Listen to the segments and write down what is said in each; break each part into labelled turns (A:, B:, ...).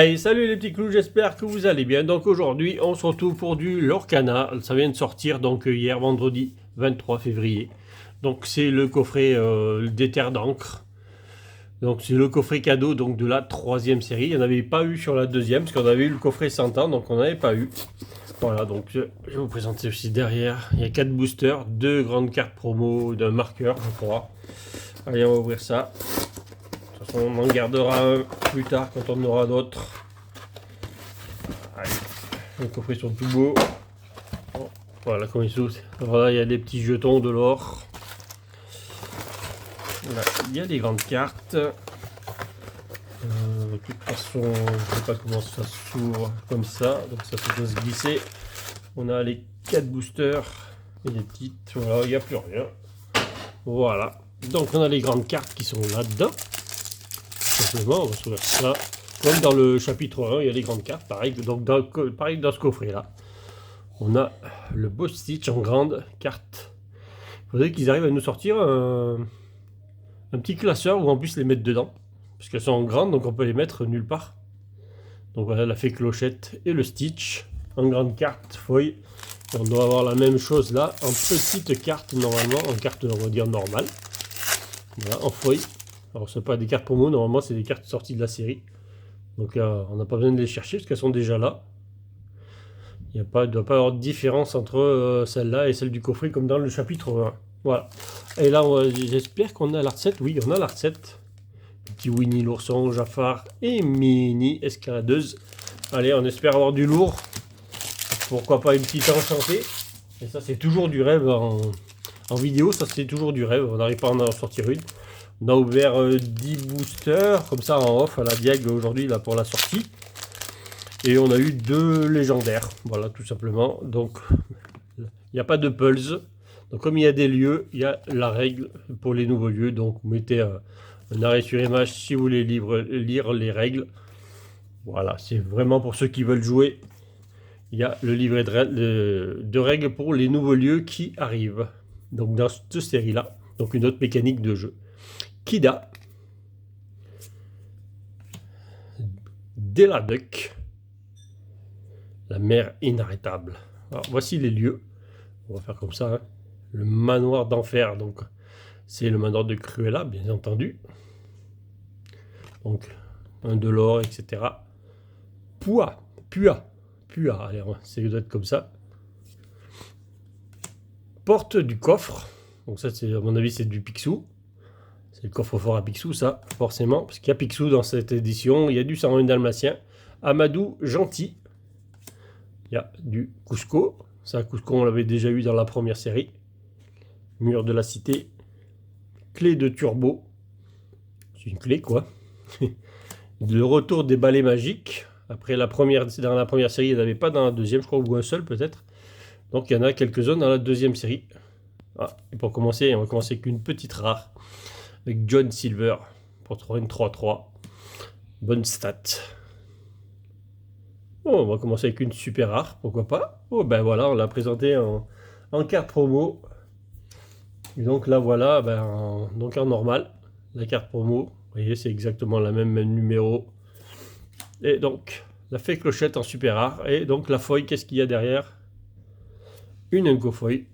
A: Hey, salut les petits clous, j'espère que vous allez bien. Donc aujourd'hui, on se retrouve pour du Lorcana. Ça vient de sortir donc hier vendredi 23 février. Donc c'est le coffret des terres d'encre. Donc c'est le coffret cadeau donc de la troisième série. Il n'y en avait pas eu sur la deuxième parce qu'on avait eu le coffret 100 ans, donc on n'avait pas eu. Voilà, donc je vais vous présenter aussi derrière. Il y a 4 boosters, 2 grandes cartes promo d'un marqueur, je crois. Allez, on va ouvrir ça. De toute façon, on en gardera un plus tard quand on aura d'autres. Allez, les coffrets sont tout beaux. Bon, voilà comme ils sont. Voilà, il y a des petits jetons de l'or. Là, il y a des grandes cartes. De toute façon, je ne sais pas comment ça s'ouvre comme ça. Donc ça peut se glisser. On a les 4 boosters et les petites. Voilà, il n'y a plus rien. Voilà. Donc on a les grandes cartes qui sont là-dedans. Simplement, on va s'ouvrir ça. Comme dans le chapitre 1, il y a les grandes cartes. Pareil, donc pareil dans ce coffret-là. On a le beau Stitch en grande carte. Il faudrait qu'ils arrivent à nous sortir un petit classeur où on puisse les mettre dedans. Parce qu'elles sont en grande, donc on peut les mettre nulle part. Donc voilà, la fée clochette et le Stitch en grande carte foil. On doit avoir la même chose là, en petite carte normalement, en carte on va dire normale. Voilà, en foil. Alors ce n'est pas des cartes promo, normalement c'est des cartes sorties de la série. Donc on n'a pas besoin de les chercher parce qu'elles sont déjà là. Il ne doit pas y avoir de différence entre celle-là et celle du coffret comme dans le chapitre 1. Voilà. Et là, j'espère qu'on a la recette. Oui, on a la recette. Petit Winnie l'ourson, Jafar et Mini escaladeuse. Allez, on espère avoir du lourd. Pourquoi pas une petite enchantée. Et ça, c'est toujours du rêve en vidéo. Ça, c'est toujours du rêve. On n'arrive pas à en sortir une. On a ouvert 10 boosters, comme ça en off à la Diag aujourd'hui là pour la sortie. Et on a eu 2 légendaires, voilà tout simplement. Donc il n'y a pas de pulse. Donc comme il y a des lieux, il y a la règle pour les nouveaux lieux. Donc vous mettez un arrêt sur image si vous voulez lire les règles. Voilà, c'est vraiment pour ceux qui veulent jouer. Il y a le livret de règles pour les nouveaux lieux qui arrivent. Donc dans cette série-là, donc une autre mécanique de jeu. Kida, Deladuck, la mer inarrêtable. Alors, voici les lieux. On va faire comme ça. Hein. Le manoir d'enfer, donc c'est le manoir de Cruella, bien entendu. Donc un de l'or, etc. Pua, allez, ça doit être comme ça. Porte du coffre. Donc ça, c'est à mon avis, c'est du Picsou. C'est le coffre-fort à Picsou, ça, forcément. Parce qu'il y a Picsou dans cette édition. Il y a du 101 Dalmatien. Amadou Gentil. Il y a du Cusco. Ça, Cusco, on l'avait déjà eu dans la première série. Mur de la cité. Clé de turbo. C'est une clé, quoi. Le retour des balais magiques. Après, dans la première série, il n'y en avait pas dans la deuxième, je crois, ou un seul, peut-être. Donc, il y en a quelques-uns dans la deuxième série. Ah, et pour commencer, on va commencer avec une petite rare. Avec John Silver pour une 3-3. Bonne stat. Oh, on va commencer avec une super rare, pourquoi pas. Oh, ben voilà, on l'a présenté en carte promo. Et donc là, voilà, donc en normal, la carte promo. Vous voyez, c'est exactement la même numéro. Et donc, la fée clochette en super rare. Et donc, la foil, qu'est-ce qu'il y a derrière? Une incofoil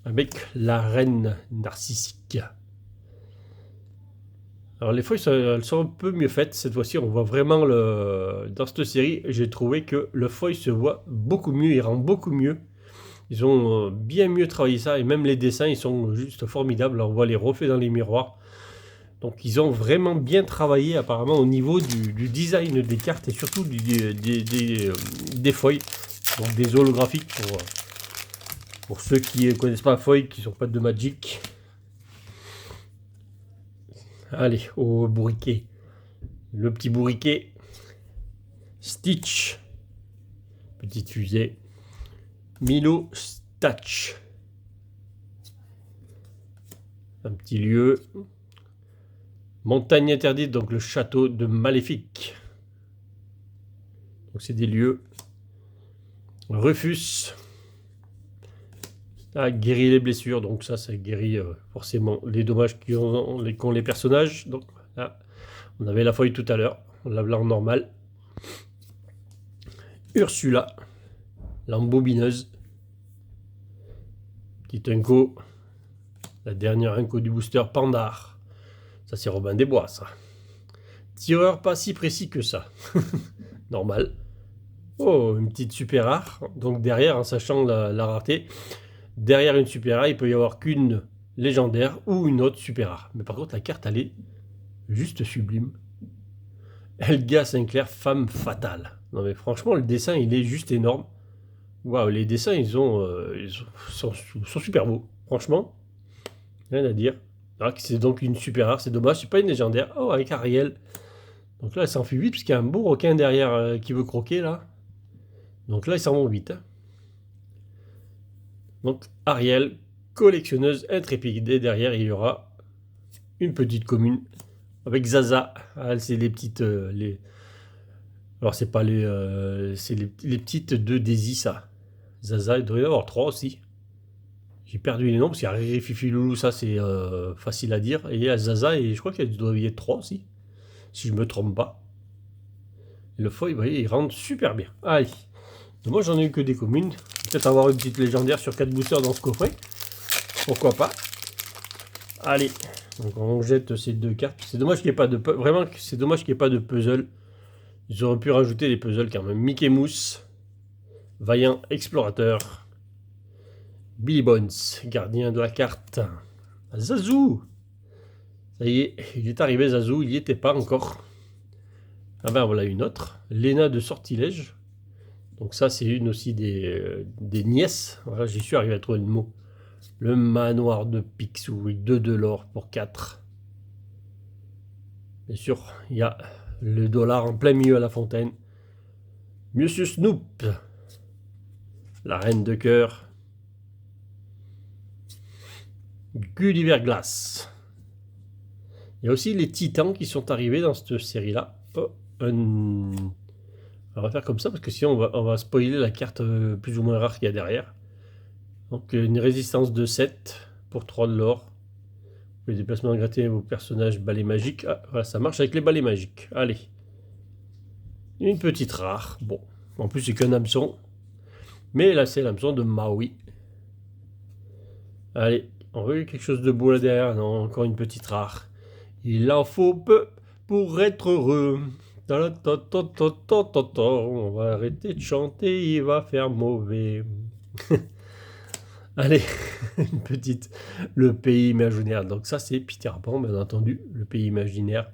A: avec la reine narcissique. Alors les feuilles, elles sont un peu mieux faites. Cette fois-ci, on voit vraiment dans cette série, j'ai trouvé que le feuille se voit beaucoup mieux, il rend beaucoup mieux. Ils ont bien mieux travaillé ça, et même les dessins, ils sont juste formidables. On voit les reflets dans les miroirs. Donc ils ont vraiment bien travaillé apparemment au niveau du design des cartes et surtout des feuilles. Donc des holographiques pour ceux qui ne connaissent pas feuilles, qui ne sont pas de Magic. Allez, au bourriquet. Le petit bourriquet. Stitch. Petite fusée. Milo Statch. Un petit lieu. Montagne interdite, donc le château de Maléfique. Donc c'est des lieux. Rufus. Ça guérit les blessures, donc ça guérit forcément les dommages qu'ont les personnages. Donc là, on avait la feuille tout à l'heure, on l'a en normal. Ursula, l'embobineuse. Petit Unco. La dernière Unco du booster, Pandar. Ça, c'est Robin des Bois, ça. Tireur pas si précis que ça. Normal. Oh, une petite super rare. Donc derrière, en sachant la rareté, derrière une super rare, il peut y avoir qu'une légendaire ou une autre super rare. Mais par contre, la carte, elle est juste sublime. Helga Sinclair, femme fatale. Non mais franchement, le dessin, il est juste énorme. Waouh, les dessins, ils sont super beaux. Franchement, rien à dire. C'est donc une super rare, c'est dommage, c'est pas une légendaire. Oh, avec Ariel. Donc là, elle s'enfuit vite, puisqu'il y a un beau requin derrière qui veut croquer, là. Donc là, il s'en vont vite. Hein. Donc, Ariel, collectionneuse intrépide. Et derrière, il y aura une petite commune avec Zaza. Ah, c'est les petites... Alors, c'est pas les... c'est les petites de Daisy, ça. Zaza, il devrait y en avoir 3 aussi. J'ai perdu les noms, parce qu'il y a Riri, Fifi, Loulou, ça, c'est facile à dire. Et il y a Zaza, et je crois qu'il doit y être 3 aussi. Si je me trompe pas. Et le foil, vous voyez, il rentre super bien. Allez. Moi, j'en ai eu que des communes. Peut-être avoir une petite légendaire sur 4 boosters dans ce coffret. Pourquoi pas. Allez. Donc, on jette ces 2 cartes. C'est dommage qu'il n'y ait pas de... Vraiment, c'est dommage qu'il n'y ait pas de puzzle. Ils auraient pu rajouter des puzzles quand même. Mickey Mouse. Vaillant Explorateur. Billy Bones. Gardien de la carte. Zazou. Ça y est, il est arrivé Zazou. Il n'y était pas encore. Ah ben, voilà une autre. Léna de Sortilège. Donc ça, c'est une aussi des nièces. Voilà, j'y suis arrivé à trouver le mot. Le manoir de Picsou, 2 de l'or pour 4. Bien sûr, il y a le dollar en plein milieu à la fontaine. Monsieur Snoop. La reine de cœur. Gulliver Glass. Il y a aussi les titans qui sont arrivés dans cette série-là. Oh, on va faire comme ça parce que sinon on va spoiler la carte plus ou moins rare qu'il y a derrière. Donc une résistance de 7 pour 3 de l'or. Les déplacements gratuits vos personnages balais magiques. Ah, voilà, ça marche avec les balais magiques. Allez. Une petite rare. Bon, en plus c'est qu'un hameçon. Mais là c'est l'hameçon de Maui. Allez, on veut quelque chose de beau là derrière. Non, encore une petite rare. Il en faut peu pour être heureux. On va arrêter de chanter, il va faire mauvais. Allez, une petite. Le pays imaginaire. Donc ça, c'est Peter Pan, bien entendu. Le pays imaginaire.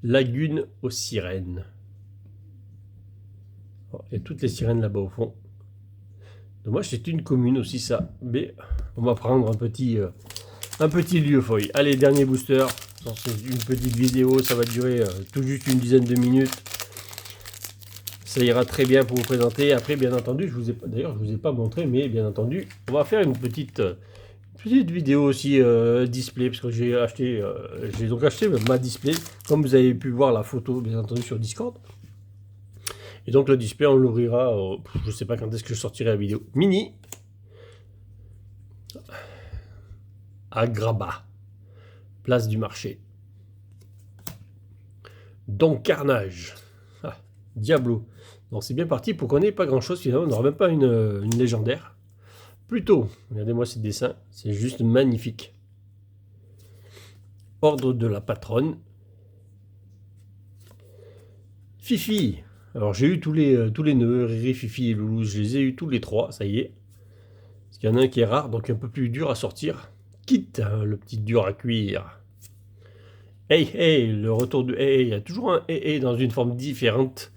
A: Lagune aux sirènes. Oh, et toutes les sirènes là-bas au fond. Dommage, c'est une commune aussi ça. Mais on va prendre un petit lieu feuille. Allez, dernier booster. C'est une petite vidéo, ça va durer tout juste une dizaine de minutes. Ça ira très bien pour vous présenter. Après, bien entendu, je vous ai pas montré, mais bien entendu, on va faire une petite vidéo aussi display, parce que j'ai donc acheté ma display, comme vous avez pu voir la photo, bien entendu, sur Discord. Et donc le display, on l'ouvrira, je sais pas quand est-ce que je sortirai la vidéo. Mini Agrabah. Place du marché. Donc Carnage. Ah, Diablo. Donc c'est bien parti pour qu'on n'ait pas grand chose finalement. On n'aura même pas une légendaire. Plutôt, regardez-moi ces dessins. C'est juste magnifique. Ordre de la patronne. Fifi. Alors j'ai eu tous les nœuds. Riri, Fifi et Loulou. Je les ai eu tous les 3. Ça y est. Parce qu'il y en a un qui est rare. Donc un peu plus dur à sortir. Quitte le petit dur à cuire. Hey, hey, le retour du hey, il y a toujours un hey dans une forme différente.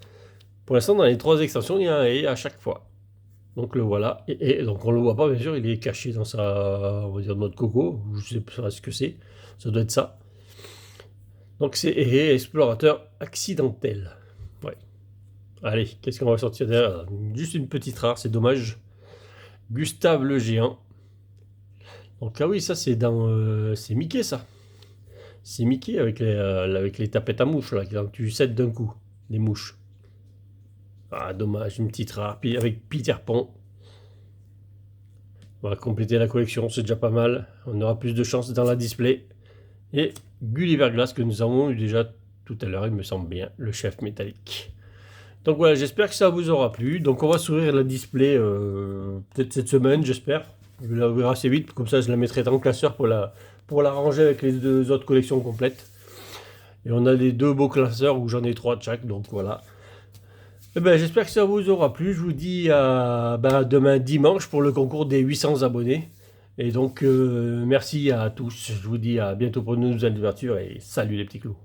A: Pour l'instant, dans les 3 extensions, il y a un hey à chaque fois. Donc le voilà. Et donc on le voit pas, bien sûr, il est caché dans sa, on va dire, noix de coco. Je sais pas ce que c'est. Ça doit être ça. Donc c'est hey, explorateur accidentel. Ouais. Allez, qu'est-ce qu'on va sortir derrière? Juste une petite rare, c'est dommage. Gustave le géant. Donc ah oui, ça c'est dans, c'est Mickey ça. C'est Mickey avec les tapettes à mouches, là, que tu cèdes d'un coup, les mouches. Ah, dommage, une petite rare. Puis avec Peter Pan. On va compléter la collection, c'est déjà pas mal. On aura plus de chance dans la display. Et Gulliver Glass, que nous avons eu déjà tout à l'heure, il me semble bien, le chef métallique. Donc voilà, j'espère que ça vous aura plu. Donc on va s'ouvrir la display peut-être cette semaine, j'espère. Je la ouvrir assez vite, comme ça je la mettrai dans le classeur pour la ranger avec les deux autres collections complètes. Et on a les deux beaux classeurs où j'en ai 3 de chaque, donc voilà. Eh ben, j'espère que ça vous aura plu. Je vous dis à demain dimanche pour le concours des 800 abonnés. Et donc merci à tous. Je vous dis à bientôt pour une nouvelle aventure et salut les petits clous.